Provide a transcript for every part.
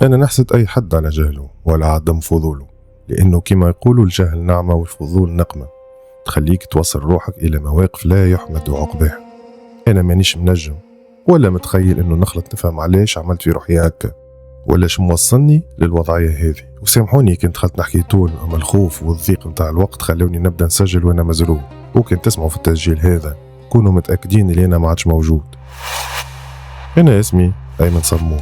أنا نحسد أي حد على جهله ولا عدم فضوله، لأنه كما يقولوا الجهل نعمة والفضول نقمة، تخليك توصل روحك إلى مواقف لا يحمد عقباها. أنا مانيش منجم ولا متخيل إنه نخلط نفهم علاش عملت في روحي هكا ولا شو موصلني للوضعية هذه. وسامحوني كنت دخلت نحكي طول، أما الخوف والضيق متاع الوقت خلوني نبدأ نسجل وأنا مزروب. وكنت تسمعوا في التسجيل هذا كونوا متأكدين اللي أنا ما عادش موجود. أنا اسمي أيمن صمود،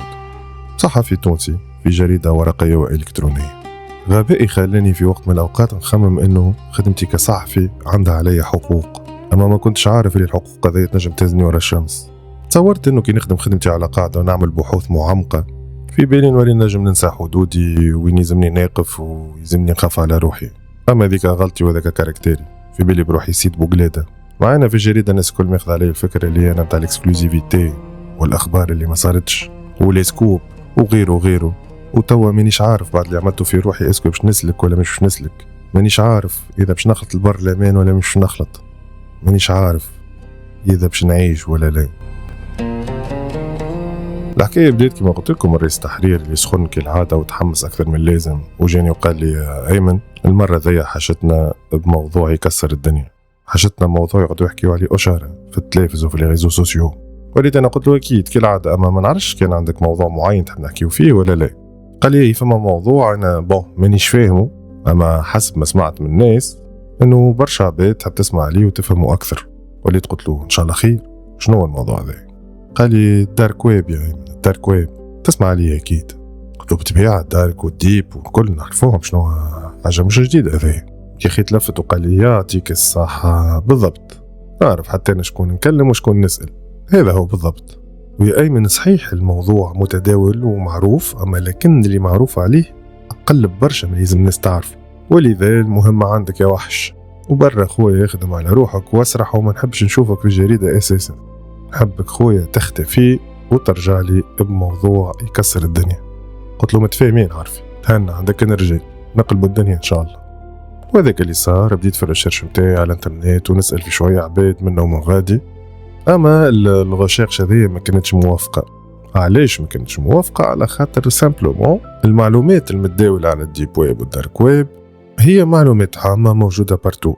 صحفي تونسي في جريدة ورقية وإلكترونية. غبائي خلاني في وقت من الأوقات نخمم إنه خدمتي كصحفي عندها علي حقوق، أما ما كنتش عارف اللي الحقوق هذه تنجم تهزني ورا الشمس. تصورت إنه كي نخدم خدمتي على قاعدة ونعمل بحوث معمقة في بالي نولي نجم ننسى حدودي وين يلزمني ناقف ويلزمني نخاف على روحي. أما ذيك غلطي وذاك كاركتيري، في بالي بروحي سيد بوغلادة. معنا في الجريدة الناس كل ماخذ علي الفكرة اللي أنا متاع الإكسكلوزيفيتي والأخبار اللي ما صارتش وليسكوب وغيره. وتوا مانيش عارف بعد اللي عملته في روحي اسكو باش نسلك ولا مش نسلك. مانيش عارف إذا باش نخلط البرلمان ولا مش نخلط. مانيش عارف إذا باش نعيش ولا لا. الحكاية بديت كما قلت لكم الرئيس التحرير اللي سخن كالعادة وتحمس أكثر من اللازم، وجاني وقال لي يا أيمن المرة ذي حشتنا بموضوع يكسر الدنيا. حشتنا موضوع يقعدوا يحكيوا عليه أشارة في التلفزيون وفي الريزو سوسيو. وليت أنا قلت له أكيد كالعادة، أما ما نعرفش كان عندك موضوع معين تحب نحكيو فيه ولا لا. قال لي فما موضوع أنا مانيش فاهمه، أما حسب ما سمعت من الناس إنه برشا عباد تحب تسمع عليه وتفهمه أكثر. وليت قلت له إن شاء الله خير، شنو هو الموضوع ذا؟ قال لي الدارك ويب يا أيمن، الدارك ويب تسمع عليه أكيد. قلت له بالطبيعة الدارك والديب والكل نعرفوهم، شنو حاجة مش جديدة هذه. يا أخي تلفت وقال لي يعطيك الصحة بالضبط، نعرف حتى أنا شكون نكلم وشكون نسأل، هذا هو بالضبط. ويا أيمن صحيح الموضوع متداول ومعروف، أما لكن اللي معروف عليه أقل برشا من لازم الناس تعرف. ولذا المهمة عندك يا وحش، وبرا خويا يخدم على روحك واسرح، وما نحبش نشوفك في الجريدة أساسا. نحبك خويا تختفي وترجع لي بموضوع يكسر الدنيا. قلت له متفاهمين عارفي، تهنى عندك الرجال نقلب الدنيا إن شاء الله. وذاك اللي صار، بديت في الريسيرش متاعي على الانترنت ونسأل في شوية عباد منا ومن غادي. أما الغشاش هذه ما كانتش موافقة. علاش ما كانتش موافقة؟ على خاطر سامبلومون المعلومات المتداولة على الديب ويب والدارك ويب هي معلومات عامة موجودة بارتو،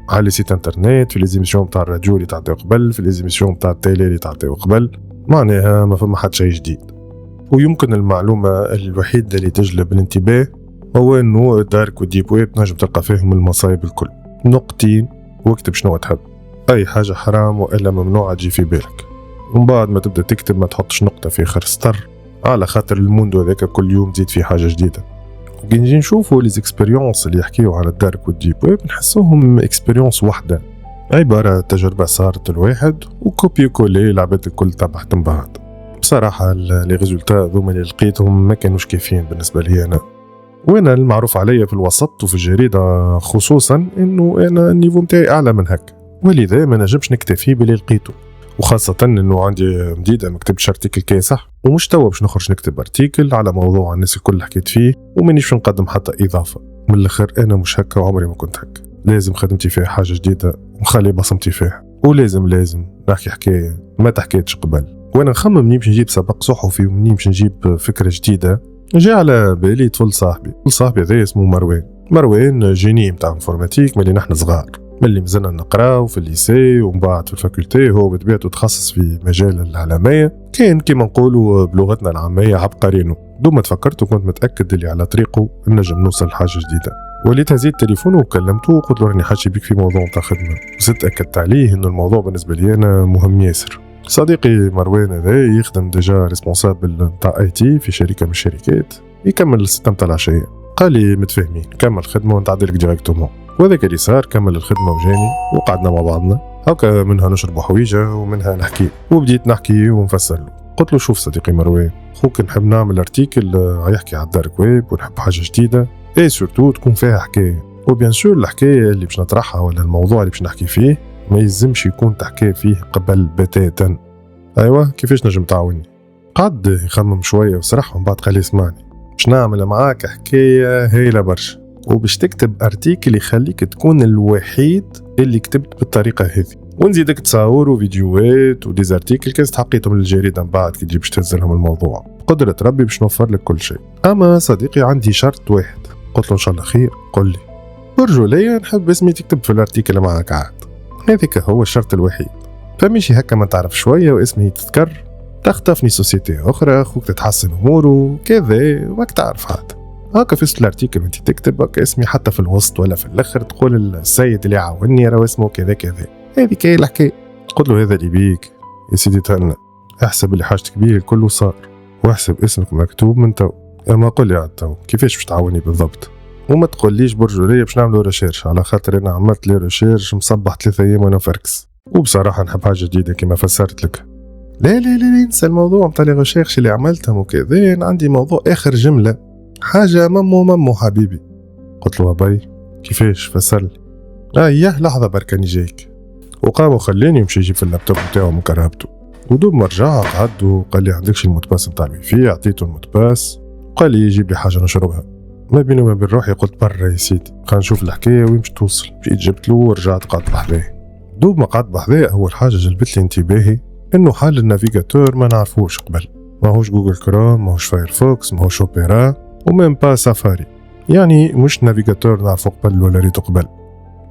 على سيت انترنت، في ليزيميسيون تاع الراديو اللي تعطيو قبل، في ليزيميسيون تاع التيلي اللي تعطيو قبل. معناها ما فما حد شيء جديد. ويمكن المعلومة الوحيدة اللي تجلب الانتباه هو انه الدارك والديب ويب نجم تلقى فيهم المصايب الكل. نقطتين واكتب شنو تحب، اي حاجة حرام والا ممنوعة تجي في بالك، ومن بعد ما تبدأ تكتب ما تحطش نقطة في آخر سطر، على خاطر الموندو هذاك كل يوم تزيد فيه حاجة جديدة. وكي نجي نشوفوا لي اكسبيريونس اللي يحكيوا على الدارك والديب ويب نحسوهم اكسبيريونس واحدة، عبارة تجربة صارت الواحد وكوبي كولي العباد الكل تبعت من بعض. بصراحة لي ريزولتا ذوما اللي لقيتهم ما كانوش كافيين بالنسبة لي أنا، وانا المعروف عليا في الوسط وفي الجريدة خصوصا انه انا النيفو متاعي اعلى من هكا، ولذا ما نجمش نكتفي باللي لقيته. وخاصة انه عندي مديدة ما كتبتش ارتيكل كاسح، ومش توا باش نخرج نكتب ارتيكل على موضوع الناس الكل حكيت فيه ومانيش نقدم حتى اضافة. من الاخر انا مش هكا وعمري ما كنت هكا، لازم خدمتي فيها حاجة جديدة ومخلي بصمتي فيها، ولازم نحكي حكاية ما تحكيتش قبل. وانا نخمم مني باش نجيب سبق صحفي ومني باش نجيب فكرة جديدة، جاء على بالي طفل صاحبي هذا اسمه مروان جيني متاع انفورماتيك ملي نحن صغار، ملي مازلنا نقراو في الليسي ومن بعد في الفاكولتي. هو بطبيعته تخصص في مجال الإعلامية، كان كما نقولوا بلغتنا العامية عبقرينو. دوما تفكرت وكنت متأكد اللي على طريقه نجم نوصل لحاجة جديدة. وليت هزيت تليفونه وكلمته وقلت له راني حاجي بيك في موضوع تاع خدمة، وزدت أكدت عليه إنه الموضوع بالنسبة لي أنا مهم ياسر. صديقي مروان هذا يخدم ديجا ريسبونسابل تاع اي تي في شركة من الشركات، يكمل الستة متاع العشية. قال لي متفاهمين، كمل الخدمة ونتعدلك ديريكتومون. وذاك اللي صار، كمل الخدمة وجاني وقعدنا مع بعضنا هكا، منها نشرب حويجة ومنها نحكي. وبديت نحكي ونفسر له، قلت له شوف صديقي مروان، خوك نحب نعمل ارتيكل يحكي على الدارك ويب ونحب حاجة جديدة اي سورتو تكون فيها حكاية. وبيان سور الحكاية اللي باش نطرحها ولا الموضوع اللي باش نحكي فيه ما يلزمش يكون تحكي فيه قبل بتاتا. ايوه كيفاش نجم تعاوني؟ قعد يخمم شويه وصراحه، ومن بعد قال لي اسمعني، باش نعمل معاك حكايه هايله برشا، وباش تكتب ارتيكل يخليك تكون الوحيد اللي كتبت بالطريقه هذه. ونزيدك تصاور وفيديوهات وديزارتيكل كان استحقيتهم للجريدة من بعد كي تجي باش تهز لهم الموضوع. قدرة ربي باش نوفر لك كل شيء. أما صديقي عندي شرط واحد. قلت له إن شاء الله خير. قل لي برجولية نحب اسمي تكتب في الارتيكل معك عاد. هذيك هو الشرط الوحيد. فمشي هكا ما تعرف شوية واسمي تذكر تخطفني سوسيتي أخرى أخوك تتحسن أموره كذا وك تعرف عاد. هكا في الارتيكل وانت تكتب هكا اسمي حتى في الوسط ولا في الآخر تقول السيد اللي عاوني راه اسمه كذا كذا. هذيك هي الحكاية. قلت له هذا اللي بيك يا سيدي تهنى. احسب اللي حاجتك بيه الكل صار واحسب اسمك مكتوب من تو. اما قل لي عاد تو كيفاش باش تعاوني بالضبط وما تقوليش برجولية باش نعملوا ريشيرش على خاطر انا عملت لي ريشيرش مصبح 3 أيام وانا فركس وبصراحة نحب حاجة جديدة كما فسرت لك. لا لا لا انسى الموضوع متاع لي ريشيرش اللي عملتهم وكذا. انا عندي موضوع اخر جملة حاجة ممو حبيبي. قلت له باي كيفاش فسر لي. اياه لحظة بركاني جايك. وقام وخلاني يمشي يجيب في اللابتوب نتاعو من كرهبته ودوب ما رجع قعد وقال لي عندكش الموتباس نتاع الويفي. عطيته الموتباس وقال لي يجيب لي حاجة نشربها. ما بيني وما بين روحي قلت برا يا سيدي خلينا نشوف الحكاية وين باش توصل. جيت جبت له ورجعت قعدت بحذاه. دوب ما قعدت بحذاه أول حاجة جلبت لي انتباهي إنه حال النافيغاتور ما نعرفوش قبل. ماهوش جوجل كروم ماهوش فايرفوكس ماهوش أوبيرا ومن با سافاري. يعني مش نافيغاتور نعرفه قبل ولا ريتو قبل.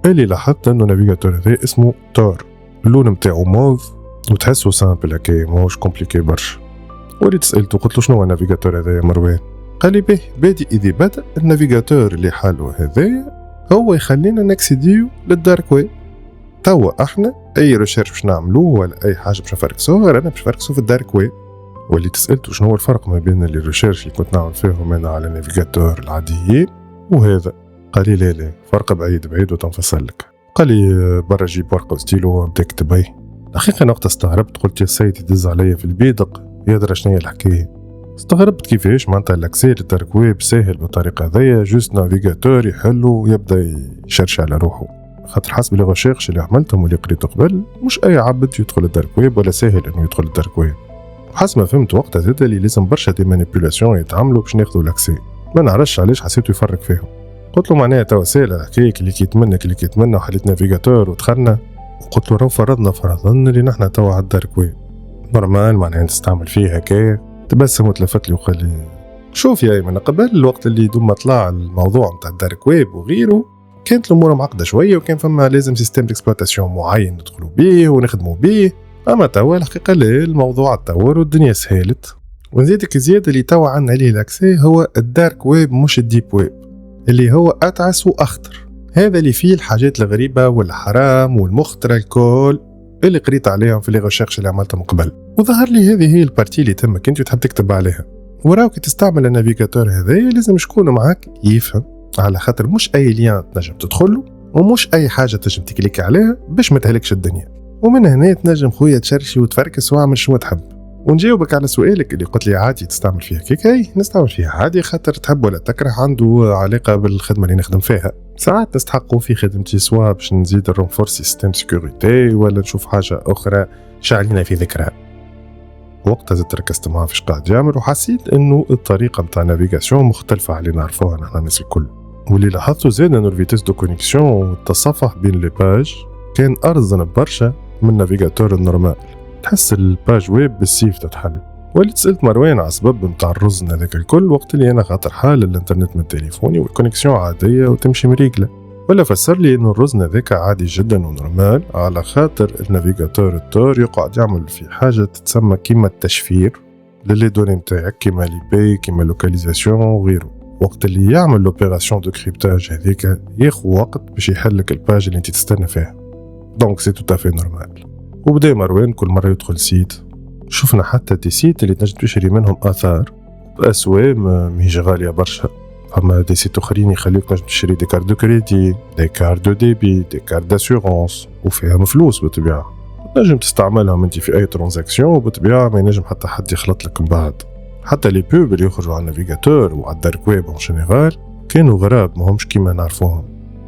اللي لاحظت إنه نافيغاتور هذا اسمه تور. اللون متاعو موف وتحسه سامبل هكا ماهوش كومبليكي برشا. وليت سألته قلت له شنو هو النافيغاتور هذا يا مروان؟ قال لي به بادئ إذا بدأ النافيغاتور اللي حاله هذايا هو يخلينا نكسيديو للدارك ويب. توا احنا اي ريشيرش باش نعملوه ولا اي حاجه باش نفركسوها رانا باش نفركسو في الدارك ويب. واللي تسألته شنو هو الفرق ما بين اللي ريشيرش اللي كنت نعمل فيهم انا على النافيغاتور العاديين وهذا؟ قال لي لا فرق بعيد وتنفصل لك. قال لي برا جيب ورقه وستيلو وابدا اكتب. اي الحقيقه انا وقت استغربت قلت يا سيدي دز عليا في البيدق يدرى شنو هي الحكايه. استغربت كيفاش معناتها الاكسي للدارك ويب ساهل بالطريقه هذيا جوست نافيغاتور يحلو ويبدا يشرش على روحه. خاطر حسب لي ريشيرش اللي عملتهم واللي قريته قبل مش اي عبد يدخل الدارك ويب ولا ساهل انه يدخل الدارك ويب. وحسب ما فهمت وقتها زاد اللي لازم برشا دي مانيبيولاسيون يتعملوا باش ناخذوا الاكسي. ما نعرفش علاش حسيته يفرق فيهم. قلت له معناها توا ساهله الحكايه اللي كيتمنى وحليت نافيغاتور ودخلنا. وقلت له راهو فرضا اللي نحنا توا على الدارك ويب نورمال معناها نستعمل فيه هكايا. تبسم وتلفت لي وقال لي شوف يا ايمن قبل الوقت اللي دوم طلع الموضوع نتاع الدارك ويب وغيره كانت الامور معقده شويه وكان فما لازم سيستم ديكسبلوطاسيون معين ندخلوا بيه ونخدموا بيه. اما توا الحقيقه لا الموضوع تطور والدنيا سهلت. ونزيدك زياده اللي توا عندنا عليه الاكسي هو الدارك ويب مش الديب ويب اللي هو اتعس واخطر. هذا اللي فيه الحاجات الغريبه والحرام والمخطره الكل اللي قريت عليهم في لي ريشيرش اللي عملتهم قبل. وظهر لي هذه هي البارتي اللي تمك انت تحب تكتب عليها. وراوك تستعمل النافيغاتور هذايا لازم شكون معك يفهم على خاطر مش اي ليان تنجم تدخله ومش اي حاجه تنجم تكليك عليها باش ما تهلكش الدنيا. ومن هنا تنجم خويا تشرشي وتفركس واعمل شنو تحب. ونجاوبك على سؤالك اللي قلت لي عادي تستعمل فيها كيكاي. نستعمل فيها عادي خاطر تحب ولا تكره عنده علاقه بالخدمه اللي نخدم فيها. ساعات نستحقوا في خدمتي سوا باش نزيد الرونفور سيستم سيكوريتي ولا نشوف حاجه اخرى شعلينا في ذكرها. وقتها زدت ركزت معاه فيش قاعد يعمل وحسيت انه الطريقه نتاع نافيغاسيون مختلفه على اللي نعرفوها نحن الناس الكل. واللي لاحظته زاد انه الفيتيس دو كونيكسيون والتصفح بين لي باج كان ارزن برشا من النافيغاتور النورمال. تحس الباج ويب بالسيف تتحل. وليت سألت مروان على سبب نتاع الرزن هذاك الكل وقت اللي انا خاطر حال الانترنت من تليفوني والكونيكسيون عاديه وتمشي مريقله. ولا فسر لي انه الرزن هذاك عادي جدا ونورمال على خاطر النافيغاتور التور يقعد يعمل في حاجه تتسمى كيما التشفير للي دوني نتاعك كيما لي بي كيما لوكاليزاسيون وغيره. وقت اللي يعمل لوبيراسيون دو كريبتاج هذيك ياخذ وقت باش يحلك الباج اللي انت تستنى فيها. دونك سي تو افي نورمال. وبدا مروان كل مره يدخل سيت شفنا حتى دي سيت اللي تنجم تشري منهم اثار باسواق ماهيش غاليه برشا. اما دي سيت اخرين يخليوك تنجم تشري دي كارت دو كريدي دي كارت دو ديبي دي كارت داسيورونس وفيهم فلوس بالطبيعه تنجم تستعملهم انت في اي ترانزاكسيون وبالطبيعه ما ينجم حتى حد يخلط لك من بعد. حتى لي بوب اللي يخرجوا على النافيغاتور وعلى الدارك ويب اون جينيرال كانوا غراب ماهمش كيما نعرفوهم.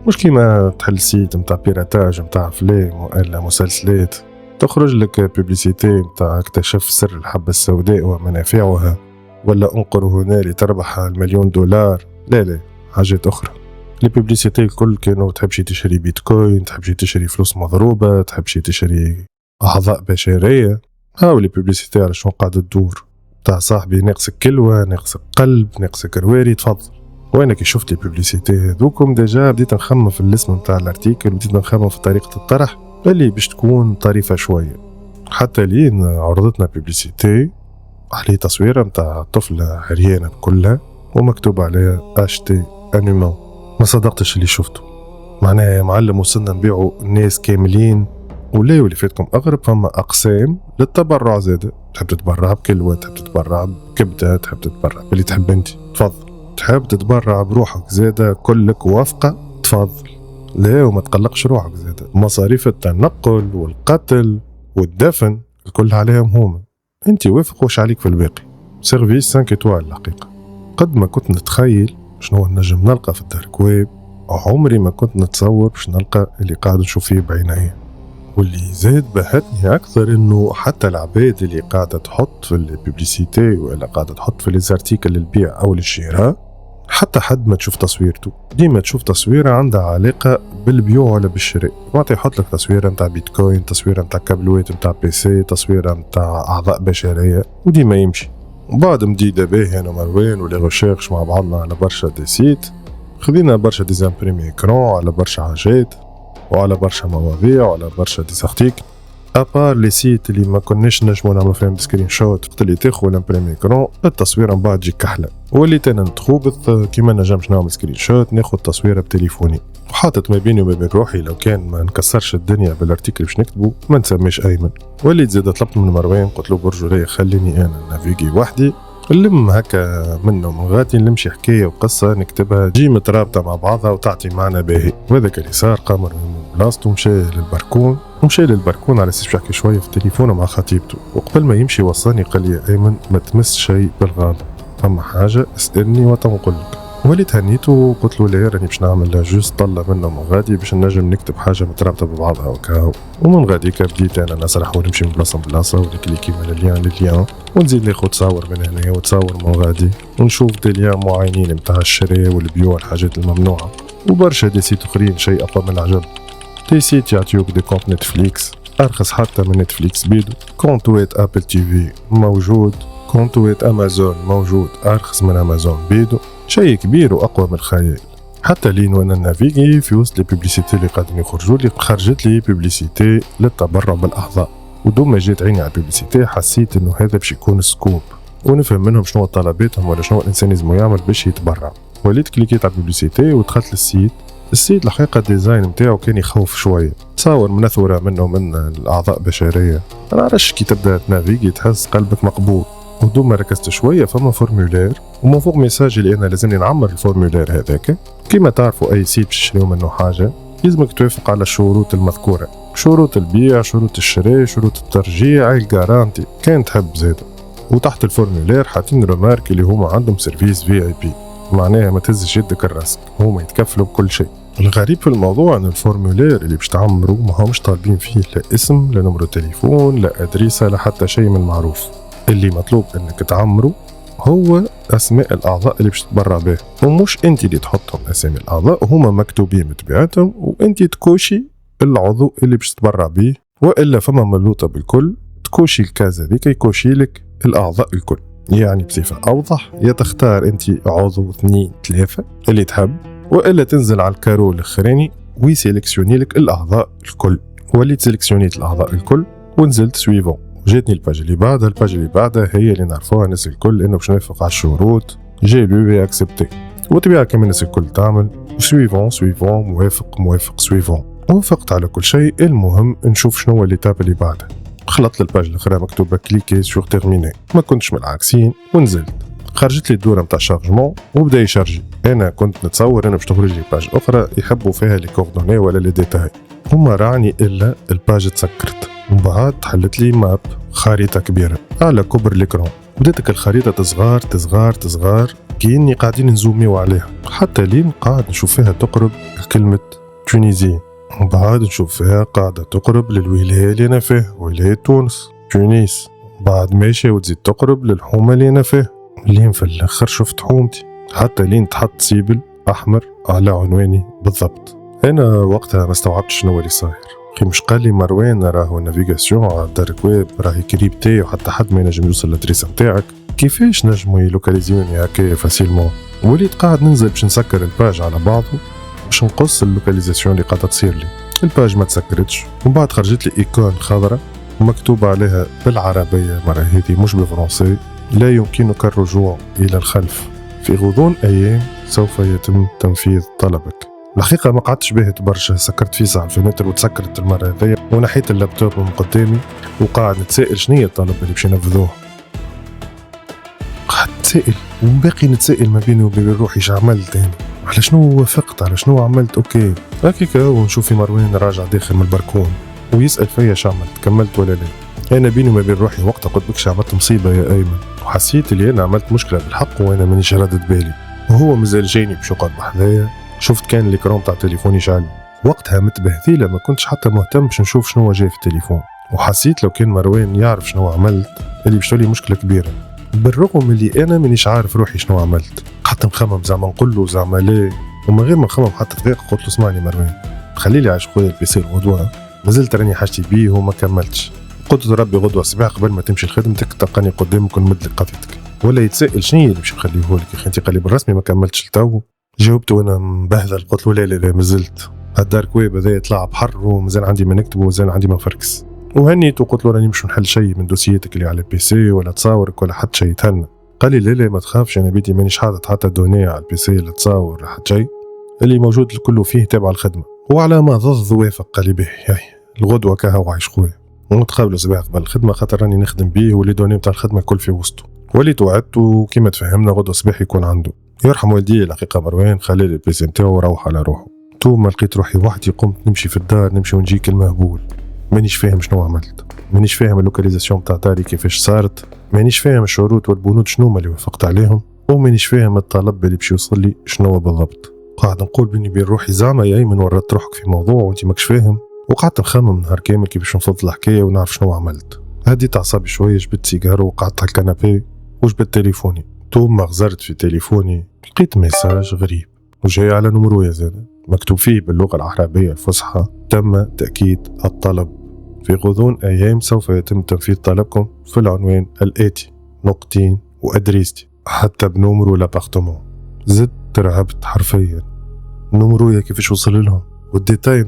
مش كيما تحل سيت نتاع بيراتاج نتاع افلام ولا مسلسلات تخرج لك بوبليسيتي نتاع اكتشف سر الحبة السوداء ومنافعها ولا انقر هنا لتربح $1,000,000. لا حاجات اخرى. لي بوبليسيتي الكل كانوا تحبشي تشري بيتكوين، تحبشي تشري فلوس مضروبة، تحبشي تشري أعضاء بشرية. هاو لي بوبليسيتي على شنو قاعدة تدور، تاع صاحبي ناقصك كلوة، ناقصك قلب، ناقصك رواري، تفضل. وانا كي شفت لي بوبليسيتي هذوكم ديجا بديت نخمم في الاسم نتاع الارتيكل، بديت نخمم في طريقة الطرح اللي باش تكون طريفة شوية. حتى لين عرضتنا بوبليسيتي عليه تصويرة نتاع طفلة عريانة كلها ومكتوب عليها اشتي انيمون. ما صدقتش اللي شفته. معناها يا معلم وصلنا نبيعوا الناس كاملين، ولا واللي فاتكم اغرب فما اقسام للتبرع زاده. تحب تتبرع بكلوة، تحب تتبرع بكبده، تحب تتبرع باللي تحب انت، تفضل. تحب تتبرع بروحك زاده كلك وافقه، تفضل. لا وما تقلقش روحك زاده، مصاريف التنقل والقتل والدفن الكل عليهم هما، انت وافق واش عليك في الباقي. سيرفيس 5 إيطوال الحقيقه. قد ما كنت نتخيل شنو نجم نلقى في الدارك ويب، عمري ما كنت نتصور باش نلقى اللي قاعد نشوف فيه بعيني. واللي زاد بهتني اكثر انه حتى العباد اللي قاعده تحط في الببليسيتي ولا قاعده تحط في ليزارتيكل للبيع او للشراء، حتى حد ما تشوف تصويرته ديما تشوف تصويره عندها علاقه بالبيوع ولا بالشراء. معناتها يحط لك تصويره نتاع بيتكوين، تصويره نتاع كابلوات نتاع بيسي، تصويره نتاع اعضاء بشريه، وديما يمشي. وبعد مديده باهي انا ومروان ولي ريشيرش مع بعضنا على برشا دي سيت، خذينا برشا ديزامبريمي اكرون على برشا حاجات وعلى برشا مواضيع وعلى برشا ديزارتيك. ابار لي سيت اللي ما كناش نجمو نعملو فيهم سكرين شوت وقت اللي تاخذ الامبريمي اكرون التصويره من بعد تجي كحله، واللي تانا نتخوبث كيما نجمش نعمل سكرين شوت ناخذ تصويره بتليفوني. وحاطط ما بيني وما بين روحي لو كان ما نكسرش الدنيا بالارتيكل باش نكتبه ما نسميش ايمن. واللي زاد طلبت من مروان قلت له برجوليه خليني انا نافيجي وحدي، نلم هكا منه من غادي نمشي حكايه وقصه نكتبها تجي مترابطه مع بعضها وتعطي معنى باهي. وهذاك اللي صار قامر من بلاصتو ومشى للبركون على اساس يحكي شويه في التليفون مع خطيبته، وقبل ما يمشي وصاني قال لي ايمن ما تمس شيء بالغالب، فما حاجه اسالني وتنقول لك. وليت هنيته وقلت له لا راني باش نعمل جوست طلة منه من غادي باش نجم نكتب حاجه مترابطه ببعضها وكاو. ومن غادي بديت انا نسرح ونمشي من بلاصه لبلاصه ونكليكي من لليان ونزيد ناخذ تصاور من هنا وتصاور من غادي ونشوف دي ليان معينين نتاع الشراء والبيوع الحاجات الممنوعه، وبرشا دي سيت اخرين شيء اقوى من العجب. دي سيت يعطيوك دي كونت نتفليكس ارخص حتى من نتفليكس بيدو، كونتوات ابل تي في موجود، كونتوات امازون موجود ارخص من امازون بيدو، شيء كبير واقوى من الخيال. حتى لين وانا نافيغي في وسط لي بوبليسيتي اللي قاعدين يخرجوا لي خرجت لي بوبليسيتي للتبرع بالاعضاء، ودوم ما جيت عيني على البوبليسيتي حسيت انه هذا باش يكون سكوب ونفهم منهم شنو طلباتهم ولا شنو الانسان لازم يعمل باش يتبرع. وليت كليكيت على البوبليسيتي ودخلت للسيت. السيت الحقيقه الديزاين نتاعو كان يخوف شويه، تصاور منثوره منه من الاعضاء بشريه. انا عرفش كي تبدا تنافيغي تحس قلبك مقبوض. ودوم ما ركزت شويه فما فورمولير ومن فوق ميساج اللي انا لازمني نعمر الفورمولير هذاك. كيما تعرفوا اي سيت باش تشريو منه حاجه لازمك توافق على الشروط المذكوره، شروط البيع، شروط الشراء، شروط الترجيع، الجارانتي كان تحب زاده. وتحت الفورمولير حاطين ريمارك اللي هما عندهم سيرفيس في اي بي، معناها ما تهزش يدك الراسك، هما يتكفلوا بكل شيء. الغريب في الموضوع ان الفورمولير اللي باش تعمروا ما همش طالبين فيه لا اسم لا نمرو تليفون لا ادريسه لا حتى شيء من معروف. اللي مطلوب انك تعمره هو اسماء الاعضاء اللي باش تتبرع به، ومش انت اللي تحطهم اسامي الاعضاء، هما مكتوبين بطبيعتهم وانت تكوشي العضو اللي باش تتبرع به، والا فما ملوطه بالكل تكوشي الكاز هذيك يكوشي لك الاعضاء الكل. يعني بصفه اوضح يا تختار انت عضو 2 3 اللي تحب، والا تنزل على الكارو الاخراني ويسيلكسيوني لك الاعضاء الكل. وليت سيلكسيونيت الاعضاء الكل ونزلت سويفون. جاتني الباج اللي بعدها، الباج اللي بعدها هي اللي نعرفوها الناس الكل انه باش نوافق على الشروط، جي لو اكسبتي. وطبيعة كما الناس الكل تعمل سويفون موافق سويفون. وافقت على كل شيء. المهم نشوف شنو اللي تاب اللي بعدها. خلطت للباج الاخرى مكتوبه كليكي سور تيرميني، ما كنتش من العاكسين ونزلت. خرجت لي الدوره نتاع شارجمون وبدا يشارجي. انا كنت نتصور انه باش تخرج لي باج اخرى يحبوا فيها لي كوردوني ولا لي ديتاي، وما راني الا الباج تسكرت. ومن بعد حلت لي ماب، خريطه كبيره على كبر الاكران. بدات الخريطه تصغار كأني قاعدين نزوميو عليها، حتى لين قاعد نشوف فيها تقرب كلمه تونيزي. ومن بعد نشوف فيها قاعده تقرب للولايه اللي انا فيه، ولايه تونس تونس. بعد ماشيه وتزيد تقرب للحومه اللي انا فيه، لين في الاخر شفت حومتي. حتى لين تحط سيبل أحمر على عنواني بالضبط. أنا وقتها ما استوعبت شنو اللي صاير. أخي مش قال لي مروان راهو نافيغاسيون على الدارك ويب راهي كريبتي وحتى حد ما ينجم يوصل للأدريس نتاعك، كيفاش نجموا يلوكاليزيوني هكا فاسيلمون؟ وليت قاعد ننزل باش نسكر الباج على بعضه باش نقص اللوكاليزاسيون اللي قاعدة تصير لي. الباج ما تسكرتش، ومن بعد خرجت لي ايكون خضراء ومكتوب عليها بالعربية مرة هذه مش بالفرنسي: لا يمكنك الرجوع إلى الخلف، في غضون أيام سوف يتم تنفيذ طلبك. الحقيقة ما قعدتش باهت برشا، سكرت فيسا على الفناتر وتسكرت المرة هذيا ونحيت اللابتوب من قدامي وقاعد نتسائل شنية الطلب اللي باش ينفذوه. قاعد نتسائل وباقي نتسائل ما بيني وبين روحي اش عملت أنا، على شنو وافقت، على شنو عملت. اوكي هكاك ونشوف في مروان راجع داخل من البركون ويسأل فيا اش عملت، كملت ولا لا. انا بيني وما بين روحي وقتها قلت بكش عملت مصيبة يا ايمن، وحسيت اللي انا عملت مشكلة بالحق وانا مانيش ردت بالي، وهو مازال جايني باش يقعد بحذايا. شفت كان الإكرام تاع تليفوني شعل وقتها متبهذيلة، ما كنتش حتى مهتم باش نشوف شنو جاي في التليفون، وحسيت لو كان مروان يعرف شنو عملت اللي باش تولي مشكلة كبيرة. بالرغم اللي انا مانيش عارف روحي شنو عملت، حتى نخمم زعما نقول له زعما لا، ومن غير ما نخمم حتى دقيقة قلت له اسمعني مروان، خلي لي عايش خويا البيسي الغدوة، مازلت راني حاجتي بيه وما كملتش. قلت له ربي غدوة الصباح قبل ما تمشي لخدمتك تلقاني قدامك ونمد لك قضيتك. ولا يتسائل شنو اللي باش نخليه لك يا اخي، انت قال لي بالرسمي ما كملتش لتو. جاوبته وانا مبهذل، قلت له لا لا لا مازلت، هالدارك ويب هذا يطلع بحر ومازال عندي ما نكتب ومازال عندي ما نفركس. وهنيت وقلت له راني مش نحل شيء من دوسيتك اللي على البيسي ولا تصاورك ولا حتى شيء. تهنى قال لي لا لا ما تخافش، انا بيدي مانيش حاطط حتى دوني على البيسي لا تصاور ولا حتى شيء، اللي موجود الكل فيه تابع الخدمه. وعلى ما ضض وافق قال لي به ياي الغدوه كهو عايش خويا، ونتقابلوا صباح قبل الخدمه خاطر راني نخدم بيه واللي دوني نتاع الخدمه الكل في وسطه. وليت وعدته كيما تفهمنا غدوه صباح يكون عنده. يرحم والدي الحقيقه مروان خلى لي البيسي نتاعو وروح على روحه. ما لقيت روحي وحدي، قمت نمشي في الدار نمشي ونجي كالمهبول. مانيش فاهم شنو عملت، مانيش فاهم اللوكاليزاسيون تاع داري كيفاش صارت، مانيش فاهم الشروط والبنود شنو اللي وافقت عليهم، ومانيش فاهم الطلب اللي باش يوصل لي شنو بالضبط. قاعد نقول بيني بين روحي زعما يا ايمن ورطت روحك في موضوع وانت ماكش فاهم. وقعدت نخمم نهار كامل كيفاش نفض الحكايه ونعرف شنو عملت. هديت اعصابي شويه، جبت سيجاره وقعدت على الكنابي وجبت تليفوني. ما غزرت في تليفوني لقيت ميساج غريب وجاي على نمرويا زاد مكتوب فيه باللغه العربيه الفصحى: تم تاكيد الطلب، في غضون ايام سوف يتم تنفيذ طلبكم في العنوان الاتي نقطتين وادريستي حتى بنمرو لابارتمون. زدت ترعبت حرفيا، نمرويا كيفاش وصل لهم، والديتاي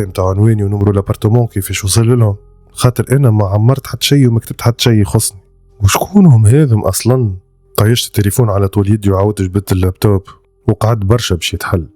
متاع عنواني ونمرو لابارتمون كيفاش وصل لهم، خاطر انا ما عمرت حتى شيء وما كتبت حتى شيء يخصني. وشكونهم هذم اصلا؟ طيشت التليفون على طول يدي وعاودت جبت اللابتوب وقعد برشا باش يتحل.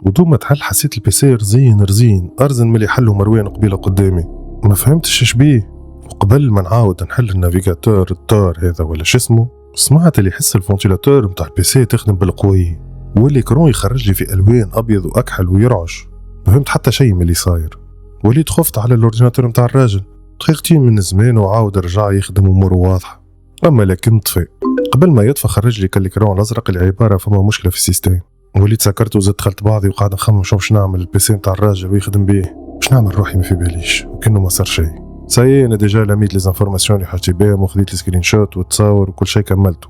ودوما تحل حسيت البيسي رزين ارزن ملي حلو مروان قبيله قدامي، ما فهمتش اش بيه. وقبل ما نعاود نحل النافيغاتور التار هذا ولا شو اسمه، سمعت اللي يحس الفونتيلاتور متاع البيسي تخدم بالقوي، واللي كرون يخرج لي في الوان ابيض واكحل ويرعش. ما فهمت حتى شيء من اللي صاير، وليت خفت على الاورديناتور متاع الراجل. دقيقتين من زمان وعاود رجع يخدم اموره واضحه. اما لكن طفي قبل ما يطفى خرج لي كالكرون الازرق اللي عباره فما مشكله في السيستم. وليت سكرت وزدت دخلت بعضي وقاعد نخمم شو باش نعمل البيسي نتاع الراجل ويخدم بيه. باش نعمل روحي ما في باليش وكأنه ما صار شيء. ساي انا ديجا لميت لي زانفورماسيون اللي حاجتي بهم وخذيت لي سكرين شوت وتصاور وكل شيء كملته.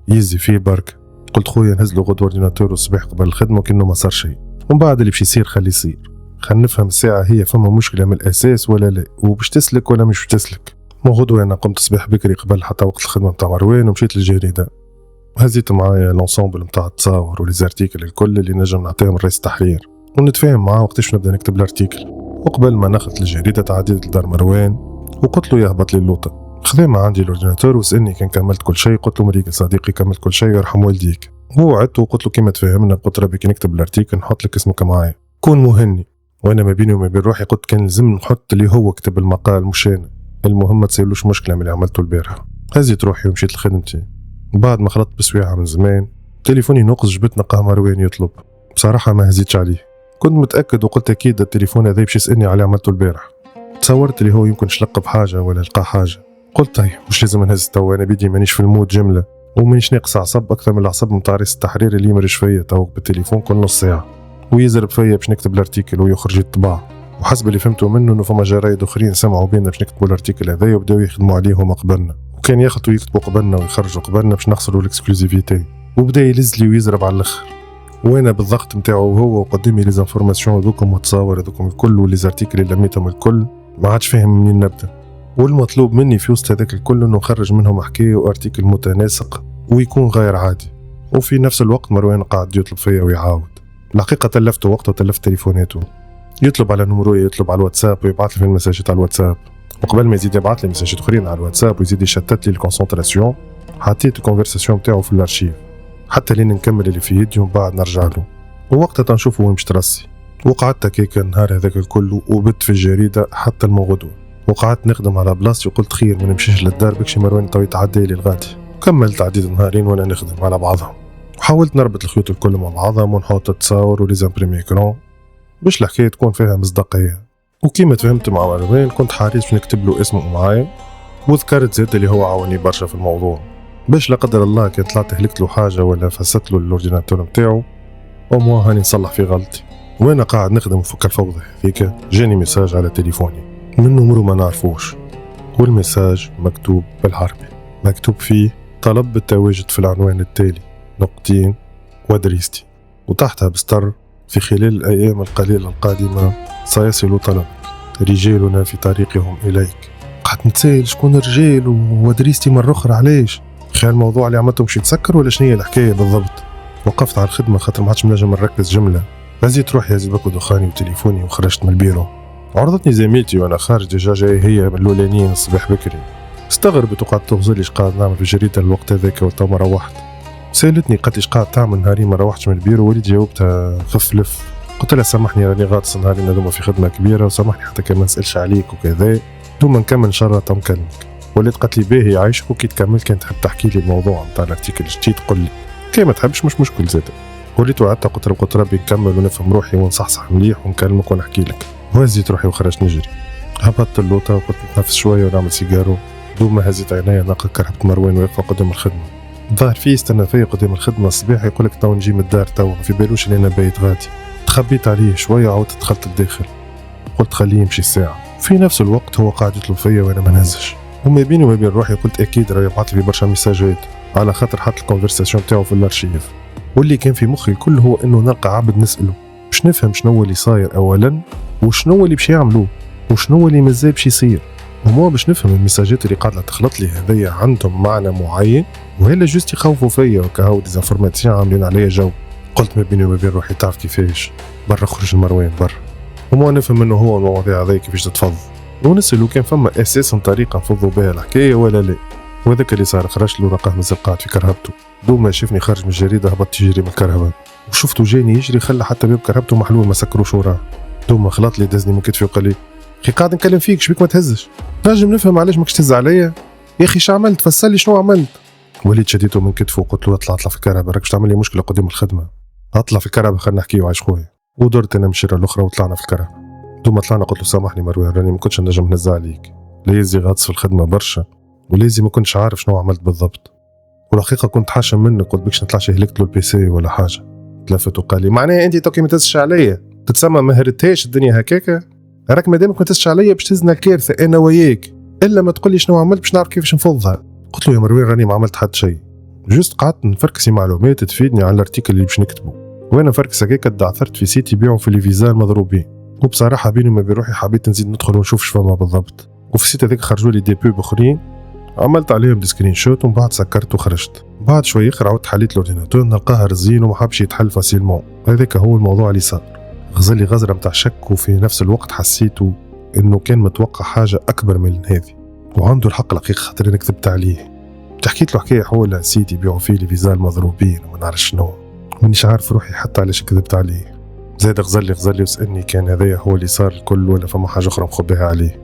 يزي فيه برك قلت خويا نهز له غدوه اورديناتور والصباح قبل الخدمه وكأنه ما صار شيء، ومن بعد اللي باش يصير خليه يصير. خلينا نفهم الساعه هي فما مشكله من الاساس ولا لا، وباش تسلك ولا مش تسلك. مو غدوه انا قمت صباح بكري قبل حتى وقت الخدمه نتاع مروان ومشيت للجريده، هزيت معايا لونسومبل نتاع التصاور وليزارتيكل الكل اللي نجم نعطيهم الرئيس التحرير ونتفاهم معاه وقتاش نبدا نكتب الارتيكل. وقبل ما ناخذ الجريده تعديت لدار مروان وقلت له يهبط لي اللوطه. خذا ما عندي الاورديناتور وسالني كان كملت كل شيء، قلت له مريق صديقي كملت كل شيء يرحم والديك. هو عدت وقلت له كيما تفهمنا، قلت ربي كي نكتب الارتيكل نحط لك اسمك معايا كون مهني. وانا ما بيني وما بين روحي قلت كان لازم نحط اللي هو كتب المقال مش انا، المهم ما تصيرلوش مشكله من اللي عملته البارحه. هزيت روحي ومشيت لخدمتي. بعد ما خلطت بسويعه من زمان تليفوني نقص، جبت نقاه مروان يطلب. بصراحه ما هزيتش عليه، كنت متاكد وقلت اكيد التليفون هذا باش يسالني عليه عملته البارح. تصورت اللي هو يمكن شلق بحاجه ولا لقى حاجه. قلت طيب مش لازم نهز تو، انا بيدي مانيش في المود جمله ومانيش ناقص عصب اكثر من العصب نتاع رئيس التحرير اللي يمرش فيا تو بالتليفون كل نص ساعه ويزرب فيا باش نكتب الارتيكل ويخرج يطبع. وحسب اللي فهمته منه انه فما جرايد اخرين سمعوا بينا باش نكتبوا الارتيكل هذا وبداو يخدموا عليه هما قبلنا، وكان ياخذوا يكتبوا قبلنا ويخرجوا قبلنا باش نخسروا الاكسكلوزيفيتي. وبدا يلز لي ويزرب على الاخر. وانا بالضغط نتاعو وهو وقدامي لي زانفورماسيون هذوكم وتصاور هذوكم الكل ولي زارتيكل اللي لميتهم الكل، ما عادش فاهم منين نبدا. والمطلوب مني في وسط هذاك الكل انه نخرج منهم حكايه وارتيكل متناسق ويكون غير عادي. وفي نفس الوقت مروان قاعد يطلب فيا ويعاود. الحقيقه تلفته وقته وتلفت تليفوناته، يطلب على نمرو، يطلب على الواتساب ويبعث لي في المساجات على الواتساب، وقبل ما يزيد يبعث لي مساجات اخرين على الواتساب ويزيد يشتت لي الكونسنتراسيون. حطيت الكونفرساسيون نتاعو في الارشيف حتى لين نكمل اللي في يدي ومن بعد نرجع له، ووقتها تنشوفه وين باش ترسي. وقعدت هكاك النهار هذاك الكل وبت في الجريده حتى المغدوه، وقعدت نخدم على بلاصتي وقلت خير ما نمشيش للدار بكشي مروان تو يتعدى لي الغادي. كملت عديد نهارين وانا نخدم على بعضهم، وحاولت نربط الخيوط الكل مع بعضهم ونحط التصاور وليزامبريمي اكرون باش الحكايه تكون فيها مصداقيه. وكيما تفهمت مع مروان كنت حريص باش نكتب له اسمه معايا، وذكرت زاد اللي هو عاوني برشا في الموضوع باش لا قدر الله كان طلعت هلكت له حاجه ولا فسدت له الاورديناتور نتاعو وموا هاني نصلح في غلطي. وانا قاعد نخدم وفك الفوضى هذيك جاني ميساج على تليفوني من نمرو ما نعرفوش، والميساج مكتوب بالعربي، مكتوب فيه طلب بالتواجد في العنوان التالي نقطتين ودريستي، وتحتها بسطر في خلال الأيام القليلة القادمة سيصل طلبك، رجالنا في طريقهم إليك. قعدت نتسائل شكون الرجال ودريستي مرة أخرى علاش؟ خير الموضوع اللي عملته مش يتسكر ولا شنية الحكاية بالضبط؟ وقفت على الخدمة خاطر ما عادش منجم نركز جملة، هزيت روحي هزيت بكو دخاني وتليفوني وخرجت من البيرو. عرضتني زميلتي وانا خارج ديجا جاي هي من الاولانيين الصباح بكري، استغربت وقعدت تغزل لي قاعد نعمل في الجريده الوقت هذاك وتو ما روحت. سالتني قالت لي قاعد تعمل نهارين ما روحتش من البيرو، وليت جاوبتها خف لف، قلت لها سامحني راني غاطس نهارين هذوما في خدمه كبيره وسامحني حتى كان ما نسالش عليك وكذا، دوما نكمل ان شاء الله تو نكلمك. وليت قالت لي باهي عايشك وكي تكمل كان تحب تحكي لي الموضوع نتاع الارتيكل الجديد قل لي، كي ما تحبش مش مشكل زاد. وليت وعدتها قلت ربي نكمل ونفهم روحي ونصحصح مليح ونكلمك ونحكي لك. وهزيت روحي وخرجت نجري، هبطت اللوطه وقلت نتنفس شويه ونعمل سيجارو، دوما هزيت عينيا نلقى كرهبت مروان واقفه قدام الخدمه. ظهر فيه استنى فيا قدام الخدمه الصباح يقولك تو نجي من الدار تو ما في بالوش اللي انا بايت غادي. تخبيت عليه شويه وعاودت دخلت الداخل، قلت خليه يمشي الساعه. في نفس الوقت هو قاعد يطلب فيا وانا ما نهزش، وما بيني وما بين روحي قلت اكيد راه يبعث لي برشا ميساجات على خاطر حط الكونفرساسيون تاعو في الارشيف. واللي كان في مخي الكل هو انه نلقى عبد نساله باش نفهم شنو اللي صاير اولا وشنو اللي باش يعملوه وشنو اللي مازال باش يصير، ومو باش نفهم المساجات اللي قاعده تخلط لي هذيا عندهم معنى معين وهلا جوست يخوفوا فيا وكهو ديزانفورماسيون عاملين عليا جو. قلت ما بيني وما بين روحي تعرف كيفاش برا خرج المروان برا، ومو نفهم انه هو المواضيع هذيا كيفاش تتفض ونسألو كان فما اساسا طريقه نفضوا بها الحكايه ولا لا. وهذاك اللي صار خرجت له لقاه مازال قاعد في كرهبته، دوما شافني خارج من الجريده هبط يجري من الكرهبه وشفته جاني يجري خلى حتى باب كرهبته محلول ما سكروش وراه. دوما خلط لي دزني من كتفي وقال لي اخي قاعد نكلم فيك شبيك ما تهزش، نجم نفهم علاش ماكش تهز عليا يا اخي شو عملت فسر لي شنو عملت. وليت شديته من كتفه وقلت له اطلع في الكرهبه راك باش تعمل لي مشكله قدام الخدمه، اطلع في الكرهبه خلينا نحكيو عايش خويا. ودرت انا من الشيره الاخرى وطلعنا في الكرهبه. دوما طلعنا قلت له سامحني مروان راني ما كنتش نجم نهز عليك، لازم غاطس في الخدمه برشا ولازم ما كنتش عارف شنو عملت بالضبط، والحقيقه كنت حاشم منك قلت بكش نطلعش هلكت له البيسي ولا حاجه. تلفت وقال لي معناها انت توكي ما تهزش عليا تتسمى ما هرتهاش الدنيا هكاكا، راك مادامك ما تهزش عليا باش تهزنا الكارثه انا وياك، الا ما تقول لي شنو عملت باش نعرف كيفاش نفضها. قلت له يا مروان راني ما عملت حد شيء، جوست قعدت نفركسي معلومات تفيدني على الارتيكل اللي باش نكتبه، وانا فركس هكاك دعثرت في سيت يبيعوا في ليفيزا المضروبين، وبصراحه بيني وما بين روحي حبيت نزيد ندخل ونشوف شفما بالضبط. وفي السيت هذاك خرجوا لي دي بوب اخرين عملت عليهم دي سكرين شوت ومن بعد سكرت وخرجت. بعد شوي اخر عاودت حليت الاورديناتور نلقاها رزين وما حبش يتحل فاسيلمون. هذاك هو الموضوع اللي صار، غزل لي غزره نتاع شك، وفي نفس الوقت حسيته انه كان متوقع حاجه اكبر من هذه وعنده الحق الحقيقه خاطر انا كذبت عليه. حكيت له حكايه حول سيت يبيعوا فيه لي فيزا المضروبين وما نعرف شنو، مانيش عارف روحي حتى علاش كذبت عليه. زاد غزل لي وسالني كان هذايا هو اللي صار الكل ولا فما حاجه اخرى مخبيها عليه.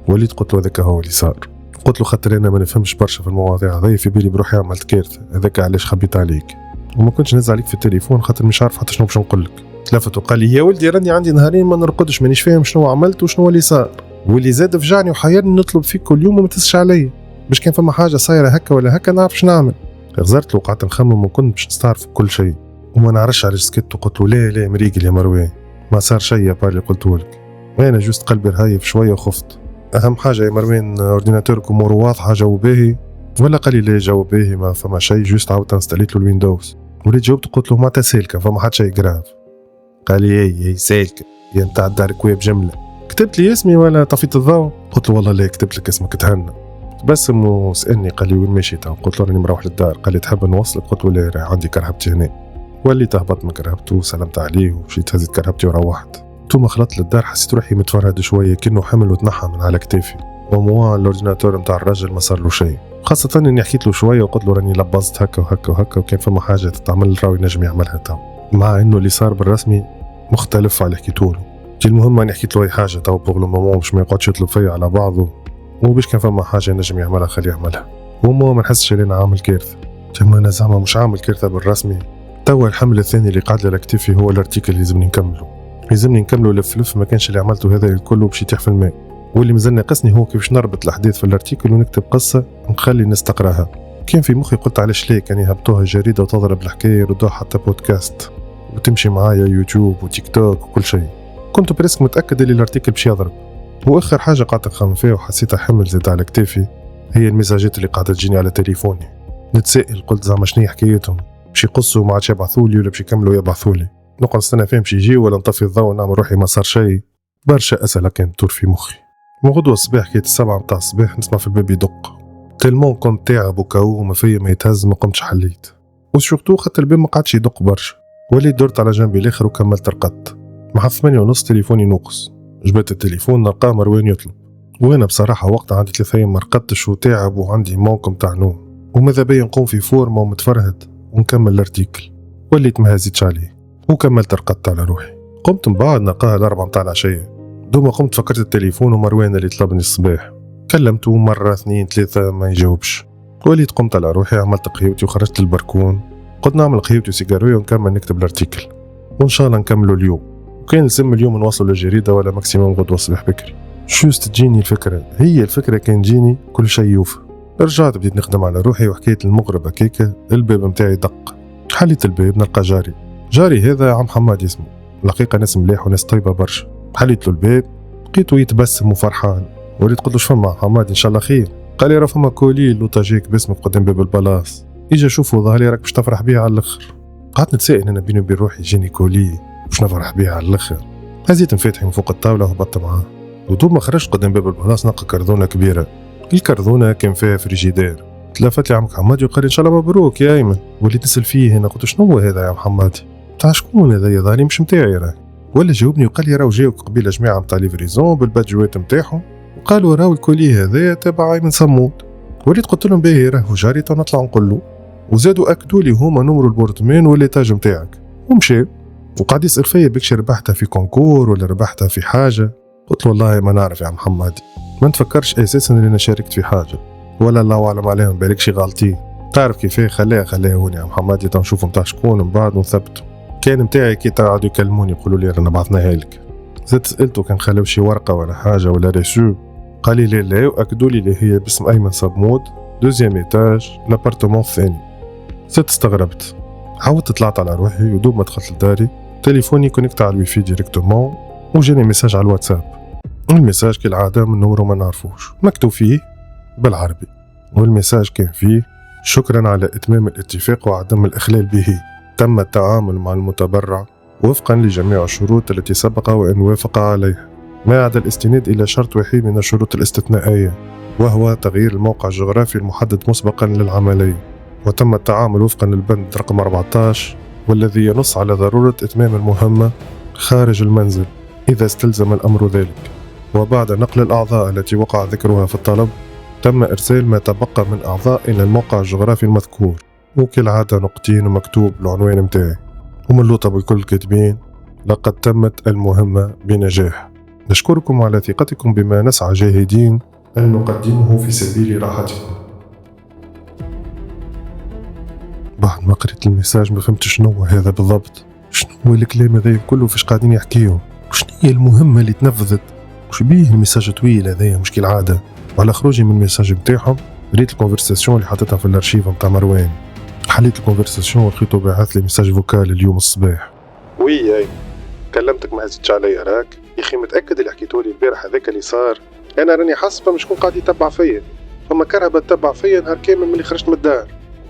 وليت قلت له هذاك هو اللي صار، قلت له خاطر انا ما نفهمش برشا في المواضيع هذيا في بالي بروحي عملت كارثه، هذاك علاش خبيت عليك وما كنتش نهز عليك في التليفون خاطر مش عارف حتى شنو باش نقول لك. تلفت وقال لي يا ولدي راني عندي نهارين ما نرقدش مانيش فاهم شنو عملت وشنو اللي صار، واللي زاد فجعني وحيرني نطلب فيك كل يوم وما تسش عليا باش كان فما حاجه صايره هكا ولا هكا نعرف شنو نعمل. غزرت له وقعدت نخمم وكنت باش نستعرف كل شيء وما نعرفش علاش سكت. وقلت له لا مريقل يا مروان ما صار شيء يا بالي قلته لك، وانا جوست قلبي رهيف شويه وخفت. اهم حاجه يا مروان اورديناتورك اموره واضحه جو باهي؟ ولا قال لي لا جو باهي ما فما شيء، جوست عاودت انستليت له الويندوز وليت جاوبت قلت له معناتها سالكة فما حد شيء جراف. قال لي هي سالكة يا نتاع الدارك ويب جملة. كتبت لي اسمي ولا طفيت الضوء؟ قلت له والله لا كتبت لك اسمك تهنى. تبسم وسألني قال لي وين ماشي تو؟ قلت له راني مروح للدار. قال لي تحب نوصلك؟ قلت له لا عندي كرهبتي هنا. وليت هبطت من كرهبته وسلمت عليه ومشيت هزيت كرهبتي وروحت. ثم خلطت للدار حسيت روحي متفرهد شوية كأنه حمل وتنحى من على كتافي. وموا الاورديناتور نتاع الراجل ما صار له شيء، خاصة اني حكيت له شوية وقلت له راني لبزت هكا وهكا وهكا وكان فما حاجة تتعمل راوي نجم يعملها تو، مع انه اللي صار بالرسمي مختلف على حكيته له. المهم اني حكيت له اي حاجة تو بغلو ماما باش ما يقعدش يطلب فيا على بعضه، وباش كان فما حاجة نجم يعملها خليه يعملها. وما ما نحسش اني عامل كارثة، كما انا زعما مش عامل كارثة بالرسمي. توا الحمل الثاني اللي قاعد على كتفي هو الارتيكل اللي لازمني نكمله لف ما كانش اللي عملته هذا الكل باش يتيح في الماء. واللي مازال ناقصني هو كيفاش نربط الاحداث في الارتيكل ونكتب قصة ونخلي الناس تقراها. كان في مخي قلت علاش ليه كان يهبطوها جريدة وتضرب الحكاية يردوها حتى بودكاست وتمشي معايا يوتيوب وتيك توك وكل شيء. كنت بريسك متأكد اللي الارتيكل باش يضرب. واخر حاجة قعدت نخمم فيها وحسيتها حمل زاد على كتافي هي المساجات اللي قاعدة تجيني على تليفوني. نتسائل قلت زعما شنو حكايتهم، باش يقصوا ما عادش يبعثولي ولا باش يكملوا يبعثولي؟ نقعد نستنى فيهم باش يجي ولا نطفي الضوء ونعمل روحي ما صار شيء؟ برشا أسئلة كانت تدور في مخي. من غدوة الصباح كانت 7 متاع الصباح نسمع في الباب يدق. تلمون كنت تعب وكاو وما فيا ما يتهز ما قمتش حليت، وشورتو خاطر الباب ما قعدش يدق برشا. وليت درت على جنبي الاخر وكملت رقدت. مع 8:30 تليفوني نوقص، جبت التليفون نلقاه مروان يطلب، وانا بصراحة وقتها عندي 3 أيام ما رقدتش وتعب وعندي موقم تاع نوم وماذا بيا نقوم في فورمة ومتفرهد ونكمل الارتيكل. وليت ما هزيتش عليه وكملت رقدت على روحي. قمت من بعد نلقاها 4 متاع العشية. دوما قمت فكرت التليفون ومروان اللي طلبني الصباح، كلمته مرة 2 3 ما يجاوبش. وليت قمت على روحي عملت قهيوتي وخرجت للبركون. قلت نعمل قهيوتي وسيجاروية ونكمل نكتب الارتيكل وان شاء الله نكمله اليوم. وكان لازم اليوم نوصل للجريدة ولا ماكسيموم غدوة الصباح بكري. شوست تجيني الفكرة، هي الفكرة كان جيني كل شيء يوفى. رجعت بديت نخدم على روحي وحكيت المغرب هكاكا. الباب متاعي دق، حليت الباب نلقى جاري هذا عم حماد اسمه، الحقيقة ناس مليح وناس طيبة برشا. حليت له الباب لقيته يتبسم وفرحان. وليت قلت له شفما حماد ان شاء الله خير؟ قال لي راه فما كولي لوطاجيك باسمك قدام باب البلاص، اجا شوفوا ظهر لي راك باش تفرح بيه على الاخر. قعدت نتسائل انا بيني وبين روحي جاني كولي باش نفرح بيه على الاخر. هزيت مفاتحي من فوق الطاولة وهبطت معاه. ودوب ما خرجت قدام باب البلاص نلقى كرذونة كبيرة. الكرذونة كان فيها فريجيدير. تلافت لي عمك حمادي وقال لي ان شاء الله مبروك يا ايمن. وليت نسال فيه هنا قلت شنو هو هذا يا عم حمادي؟ تاع شكون هذا يا ظهري مش متاعي راه. ولا جاوبني وقال لي راهو جاوك قبيله جماعه نتاع ليفريزون بالبادجوات نتاعهم وقالوا راهو الكولي هذا تبع ايمن صمود. وليت قلت لهم باهي راهو جاري تو نطلع نقول له، وزادوا اكدوا لي هما نمرو البورتمان والليتاج نتاعك. ومشى وقعد يسال فيا بكش ربحتها في كونكور ولا ربحتها في حاجه. قلت له والله ما نعرف يا عم حمادي، ما نتفكرش اساسا اللي انا شاركت في حاجه ولا الله اعلم عليهم بالك شي غالطين. تعرف كيفاه خليها هوني يا عم حمادي تنشوف نتاع شكون من بعد ونثبتوا. كان متاعي كي قعدوا يكلموني يقولوا لي رانا بعثناها لك. زدت سالته كان خلاو شي ورقه ولا حاجه ولا ريسو. قال لي لا واكدوا لي اللي هي باسم ايمن صمود دوزيام ايتاج لابارتمون الثاني. زدت استغربت، عاودت طلعت على روحي ودوب ما دخلت لداري تليفوني كونيكت على الويفي ديريكتومون وجاني ميساج على الواتساب. الميساج كالعاده من نمرو ما نعرفوش مكتوب فيه بالعربي، والميساج كان فيه شكرا على اتمام الاتفاق وعدم الاخلال به. تم التعامل مع المتبرع وفقا لجميع الشروط التي سبق وان وافق عليها، ما عدا الاستناد الى شرط وحيد من الشروط الاستثنائيه وهو تغيير الموقع الجغرافي المحدد مسبقا للعمليه. وتم التعامل وفقا للبند رقم 14 والذي ينص على ضروره اتمام المهمه خارج المنزل اذا استلزم الامر ذلك. وبعد نقل الاعضاء التي وقع ذكرها في الطلب تم إرسال ما تبقى من أعضاء إلى الموقع الجغرافي المذكور، وكالعادة نقطتين ومكتوب العنوان متاعي ومن اللوطة بالكل كاتبين لقد تمت المهمة بنجاح، نشكركم على ثقتكم بما نسعى جاهدين أن نقدمه في سبيل راحتكم. بعد ما قريت الميساج ما فهمت شنو هو هذا بالضبط، شنو هو الكلام هذا كله فيش قاعدين يحكيهم، وشنو هي المهمة اللي تنفذت، وش بيه الميساج طويل هذا مش كالعادة. وعلى خروجي من الميساج متاعهم ريت الكونفرساسيون اللي حطيتها في الارشيف متاع مروان. حليت الكونفرساسيون ولقيته باعث لي ميساج فوكال اليوم الصباح. وي كلمتك ما هزتش عليا راك يا اخي، متاكد اللي حكيتولي البارح هذاك اللي صار؟ انا راني حاسبه مش كون قاعد يتبع فيا، فما كرهبه تتبع فيا نهار كامل من اللي خرجت من الدار.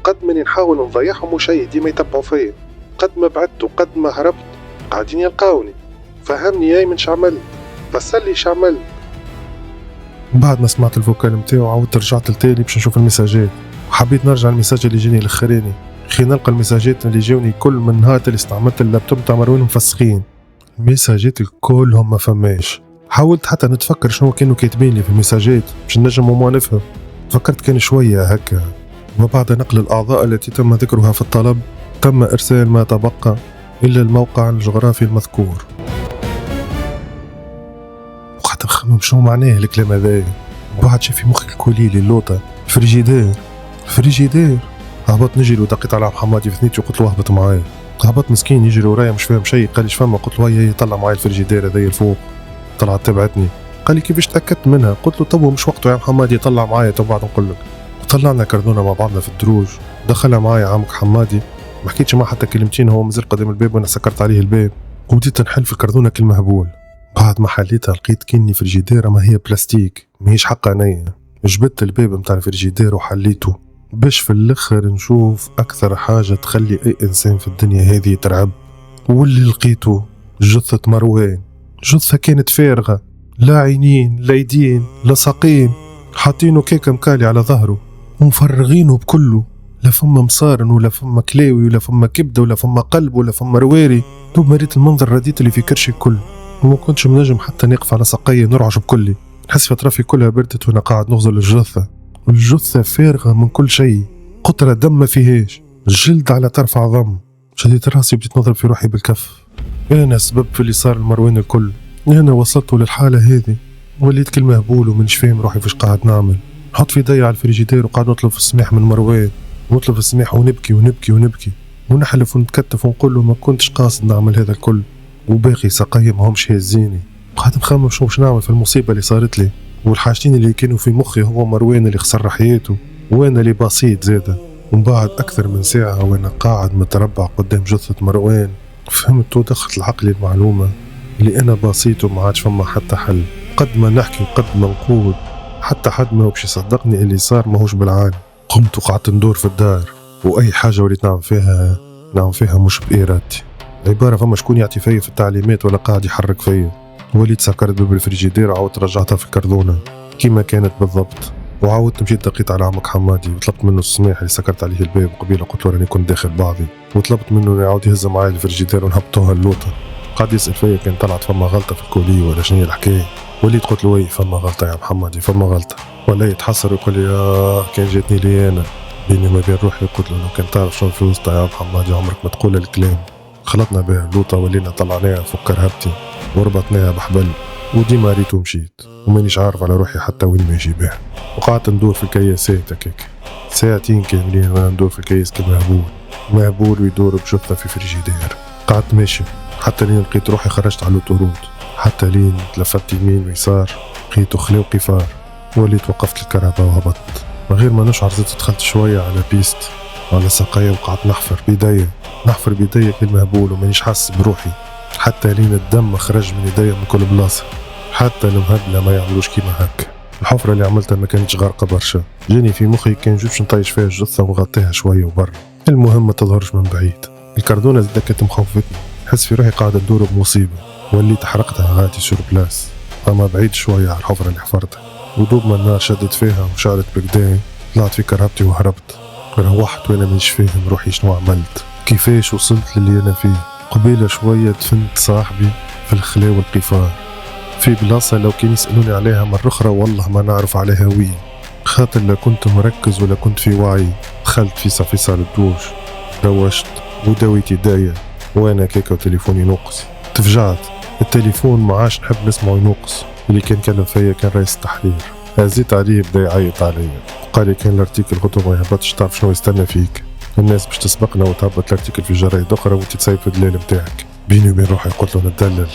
وقد ماني نحاول نضيعهم وشي ديما يتبعوا فيا، قد ما بعدت وقد ما هربت قاعدين يلقاوني. فهمني يا من شعمل، فسلي شعمل. بعد ما سمعت الفوكال متاعو عاودت رجعت لتالي باش نشوف المساجات، وحبيت نرجع المساج اللي جاني الاخراني. خي نلقى المساجات اللي جاوني كل من نهار اللي استعملت اللابتوب تاع مروان مفسخين. المساجات كلهم ما فماش. حاولت حتى نتفكر شنو كانوا كاتبين لي في المساجات باش نجم وما نفهم. فكرت كان شوية هكا. وبعد نقل الأعضاء التي تم ذكرها في الطلب تم إرسال ما تبقى إلى الموقع الجغرافي المذكور. وقعدت نخمم شنو معناه الكلام هذا. بعد شي في مخي الكوليلي اللوطة فريجيدير. هبط نجري ودقيت على محمد في ثنيتي وقلت له اهبط معايا. هبط مسكين يجري ورايا مش فاهم شيء. قال لي فما؟ قلت له هي طلع معايا الفريجيدير هذايا الفوق. طلعت تبعتني. قال لي كيفاش تاكدت منها؟ قلت له تو مش وقته يا محمد يطلع معايا تو بعد نقول لك. طلعنا كردونا مع بعضنا في الدروج. دخلها معايا عمك حمادي، ما حكيتش معاه حتى كلمتين. هو مازال قدام الباب وانا سكرت عليه الباب وبديت نحل في الكردونه كالمهبول. بعد ما حليتها لقيت كني فريجيدير ما هي بلاستيك ماهيش حق عينيا. جبت الباب متاع الفريجيدير وحليته باش في الاخر نشوف اكثر حاجه تخلي اي انسان في الدنيا هذه يترعب. واللي لقيته جثه مروان. جثه كانت فارغه، لا عينين لا يدين لا ساقين، حاطينه كيكه مكالي على ظهره ومفرغينه بكله. لا فما مصارن ولا فما كلاوي ولا فما كبده ولا فما قلب ولا فما رواري. دوب مريت المنظر رديت اللي في كرشي الكل وما كنتش منجم حتى نقف على ساقية نرعش بكلي. حس اطرافي كلها بردت وانا قاعد نغزل الجثه فارغه من كل شيء، قطره دم ما فيهاش، الجلد على طرف عظم. شديت راسي بديت نضرب في روحي بالكف. انا سبب في اللي صار المروان الكل. انا وصلت للحاله هذه وليت كل مهبول ومنش فاهم روحي فاش قاعد نعمل. نحط في يدي على الفريجيدير وقاعد نطلب في السماح من مروان، نطلب السماح ونبكي ونحلف ونتكتف ونقول له ما كنتش قاصد نعمل هذا الكل وباقي ساقية ما همش هازيني. قاعد نخمم شنو باش نعمل في المصيبه اللي صارت لي. والحاجتين اللي كانوا في مخي هو مروان اللي خسر حياته وانا اللي بسيط زاده. ومن بعد اكثر من ساعه وانا قاعد متربع قدام جثه مروان فهمت ودخلت لعقلي المعلومه اللي انا بسيط وما عادش فما حتى حل. قد ما نحكي وقد ما نقول حتى حد ما باش يصدقني اللي صار ماهوش بالعالي. قمت وقعدت ندور في الدار واي حاجه وليت نعمل فيها مش بإرادتي. عباره فما شكون يعطي فيا في التعليمات ولا قاعد يحرك فيا. وليت سكرت باب الفريجيدير وعاودت رجعتها في الكردونه كيما كانت بالضبط. وعاودت مشيت دقيت على عمك حمادي وطلبت منه السماح اللي سكرت عليه الباب قبيله. قلت له راني كنت داخل بعضي وطلبت منه يعاود يهز معايا الفريجيدير ونهبطوها اللوطه. قاعد يسال فيا كان طلعت فما غلطه في الكولي ولا شنو الحكايه. وليت قلت له وي فما غلطه يا محمدي فما غلطه. ولا يتحسر ويقول لي كان جاتني لي انا. بيني ما بين روحي قلت له لو كان تعرف شنو في وسطها يا محمدي عمرك ما تقول الكلام. خلطنا بها اللوطه ولينا طلعناها فوق كرهبتي وربطناها بحبل وديما ريت ومشيت ومانيش عارف على روحي حتى وين ماشي بها. وقعدت ندور في الكياسات هكاك ساعتين كاملين وانا ندور في الكياس كمهبول ويدور بجثه في فريجيدير. قعدت ماشي حتى لين لقيت روحي خرجت على الأوتورود. حتى لين تلفت يمين ويسار لقيت خلاو قفار. وليت وقفت الكهرباء وهبطت من غير ما نشعر. زدت دخلت شويه على بيست على ساقية وقعدت نحفر بيديا كالمهبول ومانيش حاسس بروحي. حتى لين الدم خرج من يديا من كل بلاصه. حتى المهبله ما يعملوش كيما هكا. الحفره اللي عملتها ما كانتش غارقه برشا. جاني في مخي كان جوبش نطيش فيها الجثه ونغطيها شويه وبرا. المهم ما تظهرش من بعيد. الكردونه زادت كانت مخوفتني. حس في روحي قاعد ندور بمصيبه. وليت حرقتها غاتي سور بلاس اما بعيد شويه على الحفره اللي حفرتها. ودوب ما النار شدت فيها وشعلت بكداي طلعت في كرهبتي وهربت. روحت وانا مش فاهم روحي شنو عملت كيفاش وصلت للي انا فيه. قبيله شويه دفنت صاحبي في الخلا والقفار في بلاصه لو كان يسالوني عليها مره اخرى والله ما نعرف عليها وين. خاطر لا كنت مركز ولا كنت في وعي. دخلت في صال الدوش روشت ودويت يدايا وانا كيكا وتليفوني نقص. تفجعت التليفون ما عادش نحب نسمعه ينقص. اللي كان كلم فيا كان رئيس التحرير. هزيت عليه بدا يعيط عليا وقال لي كان الارتيكل غدوه ما يهبطش تعرف شنو يستنى فيك. الناس باش تسبقنا وتهبط الارتيكل في جرايد اخرى وانت تسيب في الدلال نتاعك. بيني وبين روحي قلت له نتدلل.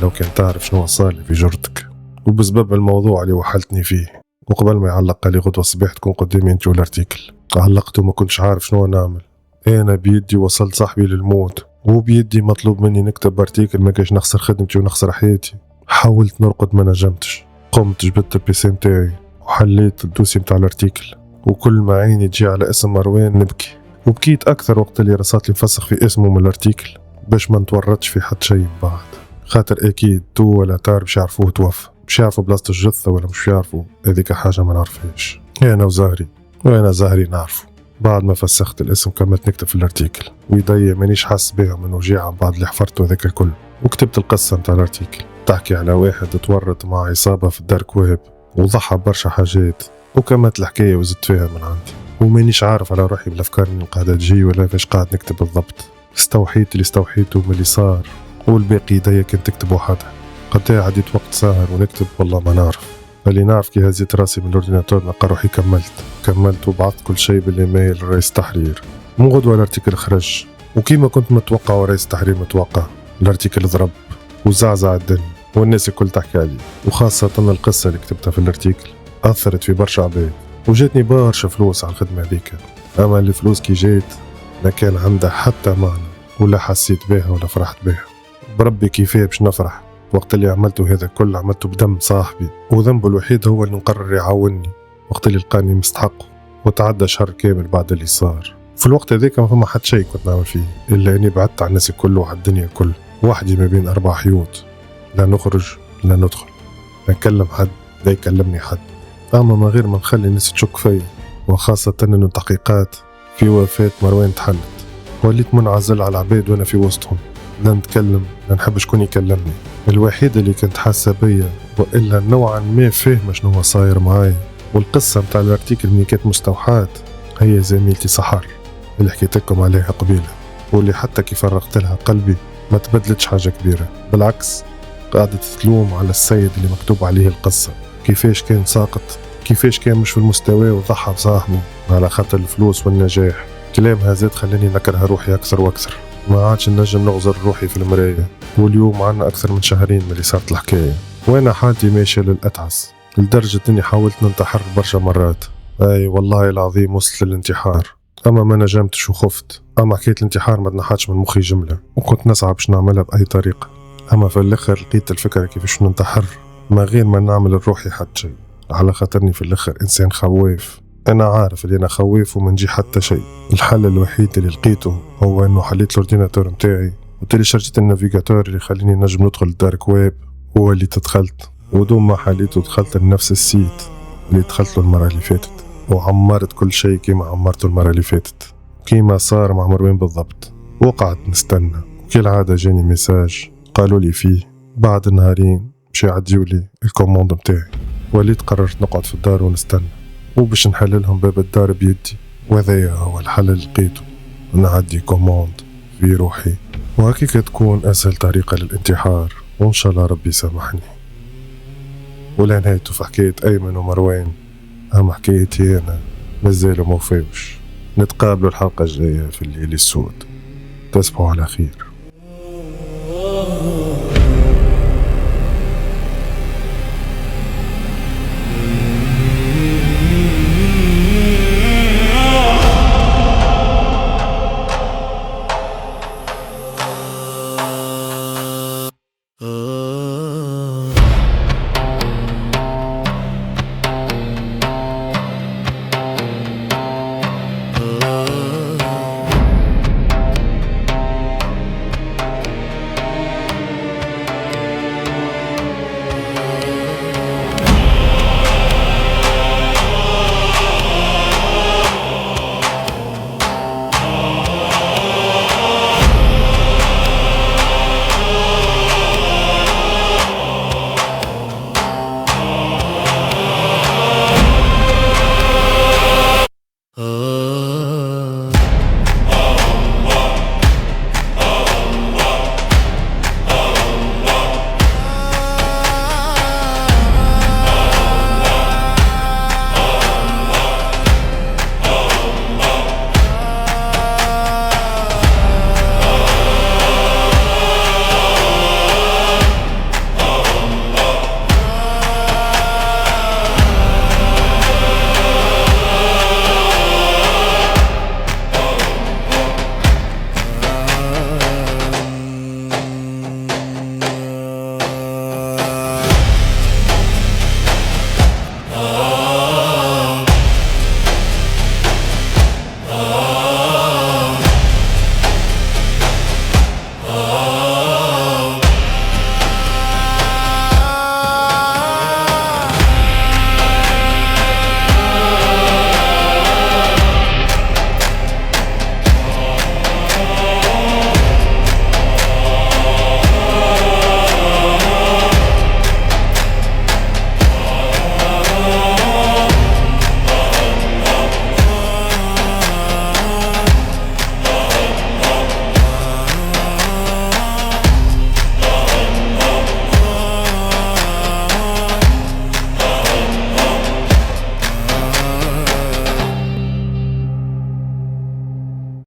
لو كان تعرف شنو صارلي في جرتك وبسبب الموضوع اللي وحلتني فيه. وقبل ما يعلق قال لي غدوه الصباح تكون قدامي انت والارتيكل. علقت وما كنتش عارف شنو نعمل. انا بيدي وصلت صاحبي للموت وبيدي مطلوب مني نكتب ارتيكل ما كاش نخسر خدمتي ونخسر حياتي. حاولت نرقد ما نجمتش. قمت جبت البيسي متاعي وحليت الدوسي متاع الارتيكل وكل ما عيني تجي على اسم مروان نبكي. وبكيت أكثر وقت اللي رصات لي مفسخ في اسمه من الارتيكل باش ما نتورطش في حد شيء بعد، خاطر أكيد تو ولا تار مش يعرفوه توفى، مش يعرفوا بلاصة الجثة ولا مش يعرفوا، هذيك حاجة ما نعرفهاش. أنا وزهري وأنا زهري نعرفه. بعد ما فسخت الاسم كملت نكتب في الارتيكل، ويدي مانيش حاس بها من وجيعة بعد اللي حفرته هذاك الكل. وكتبت القصة متاع الارتيكل تحكي على واحد تورط مع عصابة في الدارك ويب وضحى برشا حاجات، وكملت الحكاية وزدت فيها من عندي. ومانيش عارف على روحي بالأفكار اللي قاعدة تجي ولا فاش قاعد نكتب بالضبط. استوحيت اللي استوحيته من اللي صار، والباقي يدي كنت تكتب وحدها. قد عديت وقت سهر ونكتب والله ما نعرف. اللي نعرف كي هزيت راسي من الاورديناتور نلقى روحي كملت وبعثت كل شيء بالايميل لرئيس التحرير. مو غدوة الارتيكل خرج، وكيما كنت متوقع ورئيس التحرير متوقع، الارتيكل ضرب وزعزع الدنيا والناس الكل تحكي عليه. وخاصة القصة اللي كتبتها في الارتيكل أثرت في برشا عباد، وجاتني برشا فلوس على الخدمة هذيك. أما الفلوس كي جات ما كان عندها حتى معنى، ولا حسيت بها ولا فرحت بها. بربي كيفاه باش نفرح وقت اللي عملته هذا كل عملته بدم صاحبي، وذنبه الوحيد هو اللي نقرر يعاوني وقت اللي لقاني مستحقه. وتعدى شهر كامل بعد اللي صار. في الوقت هذاك ما فما حد شيء كنت نعمل فيه إلا أني بعدت عن الناس الكل وعلى الدنيا كل، وحدي ما بين 4 حيوط، لا نخرج لا ندخل، لا نكلم حد لا يكلمني حد. أما من غير ما نخلي الناس تشك فيا، وخاصة أنه التحقيقات في وفاة مروان تحلت. وليت منعزل على العباد وأنا في وسطهم، لا نتكلم لا نحب شكون يكلمني. الوحيدة اللي كنت حاسة بيا وإلا نوعا ما فاهمة شنو هو صاير معاي والقصة متاع الارتيكل اللي كانت مستوحاة هي زميلتي سحر اللي حكيت لكم عليها قبيلة، واللي حتى كيف فرغت لها قلبي ما تبدلتش حاجة كبيرة. بالعكس قاعدة تلوم على السيد اللي مكتوب عليه القصة، كيفاش كان ساقط، كيفاش كان مش في المستوى وضحى بصاحبه على خاطر الفلوس والنجاح. كلام هذا خلاني نكره روحي أكثر وأكثر، ما عادش نجم نغزر روحي في المراية. واليوم عنا أكثر من شهرين من اللي صارت الحكاية، وأنا حالتي ماشية للأتعس لدرجة أني حاولت ننتحر برشا مرات. أي والله العظيم وصلت للانتحار، أما ما نجمتش وخفت. أما حكاية الانتحار ما تنحاش من مخي جملة، وكنت نسعى باش نعملها بأي طريقة. أما في الآخر لقيت الفكرة كيفاش ننتحر ما غير ما نعمل لروحي حد شيء، على خاطرني في الآخر إنسان خواف. أنا عارف اللي أنا خواف وما نجي حتى شيء. الحل الوحيد اللي لقيته هو أنه حليت الأورديناتور متاعي وتالي شرجت النافيغاتور اللي يخليني نجم ندخل الدارك ويب، هو اللي تدخلت. ودوم ما حليته دخلت لنفس السيت اللي دخلت له المرة اللي فاتت، وعمرت كل شيء كيما عمرته المرة اللي فاتت، كيما صار مع مروان بالضبط. وقعدت نستنى، وكالعادة جاني ميساج قالوا لي فيه بعد نهارين مش يعديوا لي الكوموند متاعي. وليت قررت نقعد في الدار ونستنى، وباش نحللهم باب الدار بيدي. وهذا هو الحل اللي لقيته، نعدي كوموند في روحي، وهكيك تكون أسهل طريقة للانتحار، وإن شاء الله ربي يسامحني. ولا نهايته في حكاية أيمن ومروان، أما حكايتي أنا مازال موفاوش. نتقابلوا الحلقة الجاية في الليل السود. تصبحوا على خير.